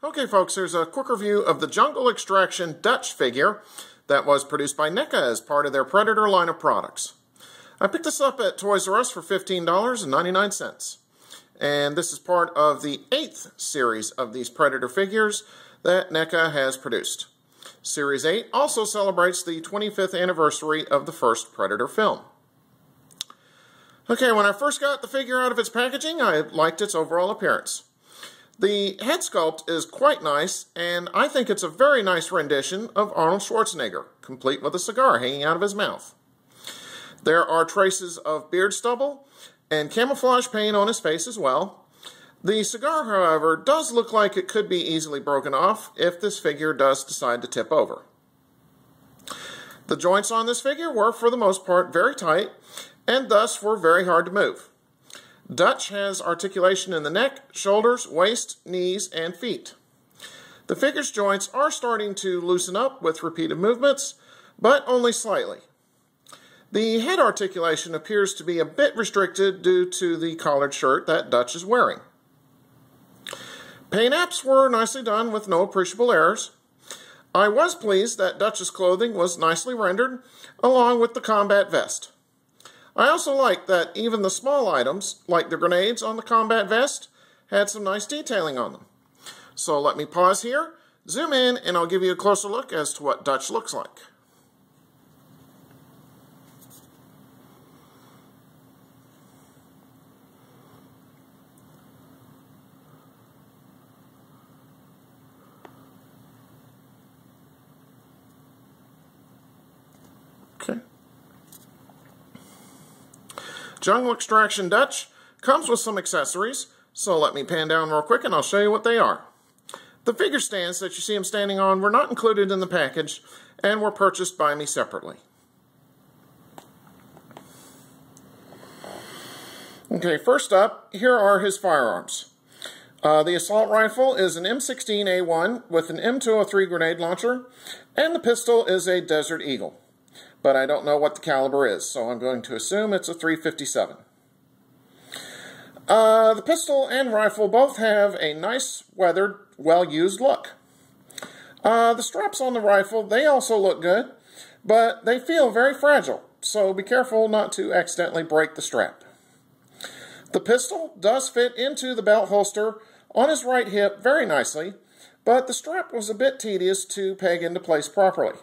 Okay folks, here's a quick review of the Jungle Extraction Dutch figure that was produced by NECA as part of their Predator line of products. I picked this up at Toys R Us for $15.99. And this is part of the 8th series of these Predator figures that NECA has produced. Series 8 also celebrates the 25th anniversary of the first Predator film. Okay, when I first got the figure out of its packaging, I liked its overall appearance. The head sculpt is quite nice, and I think it's a very nice rendition of Arnold Schwarzenegger, complete with a cigar hanging out of his mouth. There are traces of beard stubble and camouflage paint on his face as well. The cigar, however, does look like it could be easily broken off if this figure does decide to tip over. The joints on this figure were, for the most part, very tight, and thus were very hard to move. Dutch has articulation in the neck, shoulders, waist, knees, and feet. The figure's joints are starting to loosen up with repeated movements, but only slightly. The head articulation appears to be a bit restricted due to the collared shirt that Dutch is wearing. Paint apps were nicely done with no appreciable errors. I was pleased that Dutch's clothing was nicely rendered, along with the combat vest. I also liked that even the small items, like the grenades on the combat vest, had some nice detailing on them. So let me pause here, zoom in, and I'll give you a closer look as to what Dutch looks like. Okay. Jungle Extraction Dutch comes with some accessories, so let me pan down real quick and I'll show you what they are. The figure stands that you see him standing on were not included in the package and were purchased by me separately. Okay, first up, here are his firearms. The assault rifle is an M16A1 with an M203 grenade launcher, and the pistol is a Desert Eagle. But I don't know what the caliber is, so I'm going to assume it's a .357. The pistol and rifle both have a nice, weathered, well-used look. The straps on the rifle, they also look good, but they feel very fragile, so be careful not to accidentally break the strap. The pistol does fit into the belt holster on his right hip very nicely, but the strap was a bit tedious to peg into place properly.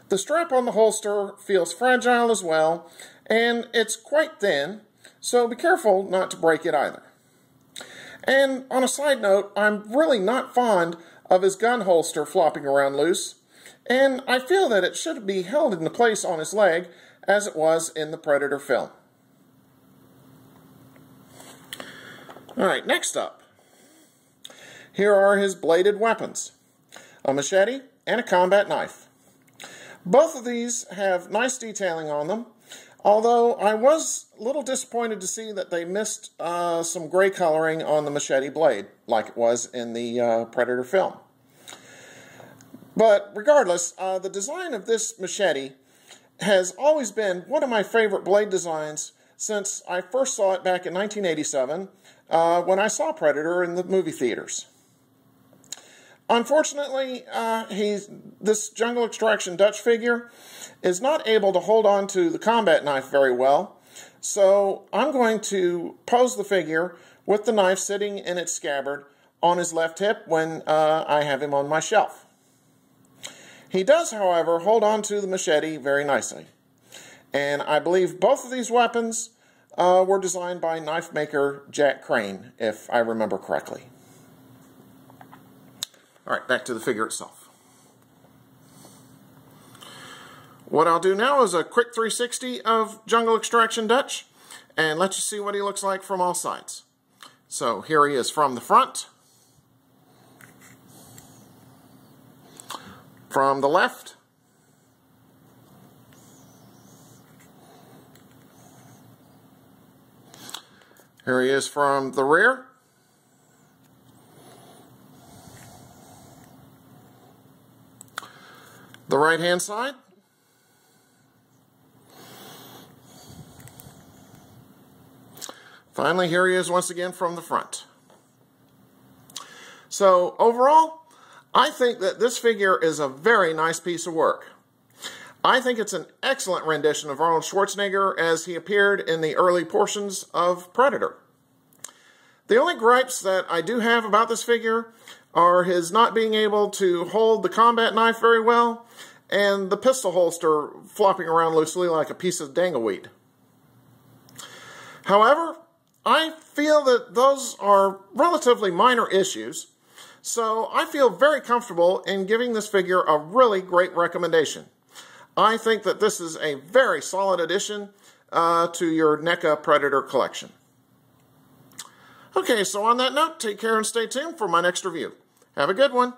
The strap on the holster feels fragile as well, and it's quite thin, so be careful not to break it either. And on a side note, I'm really not fond of his gun holster flopping around loose, and I feel that it should be held into place on his leg as it was in the Predator film. Alright, next up. Here are his bladed weapons, a machete and a combat knife. Both of these have nice detailing on them, although I was a little disappointed to see that they missed some gray coloring on the machete blade, like it was in the Predator film. But regardless, the design of this machete has always been one of my favorite blade designs since I first saw it back in 1987 when I saw Predator in the movie theaters. Unfortunately, this Jungle Extraction Dutch figure is not able to hold on to the combat knife very well, so I'm going to pose the figure with the knife sitting in its scabbard on his left hip when I have him on my shelf. He does, however, hold on to the machete very nicely, and I believe both of these weapons were designed by knife maker Jack Crane, if I remember correctly. Alright, back to the figure itself. What I'll do now is a quick 360 of Jungle Extraction Dutch and let you see what he looks like from all sides. So here he is from the front, from the left, here he is from the rear, the right-hand side, finally here he is once again from the front. So overall, I think that this figure is a very nice piece of work. I think it's an excellent rendition of Arnold Schwarzenegger as he appeared in the early portions of Predator. The only gripes that I do have about this figure are his not being able to hold the combat knife very well and the pistol holster flopping around loosely like a piece of dangleweed. However, I feel that those are relatively minor issues, so I feel very comfortable in giving this figure a really great recommendation. I think that this is a very solid addition to your NECA Predator collection. Okay, so on that note, take care and stay tuned for my next review. Have a good one.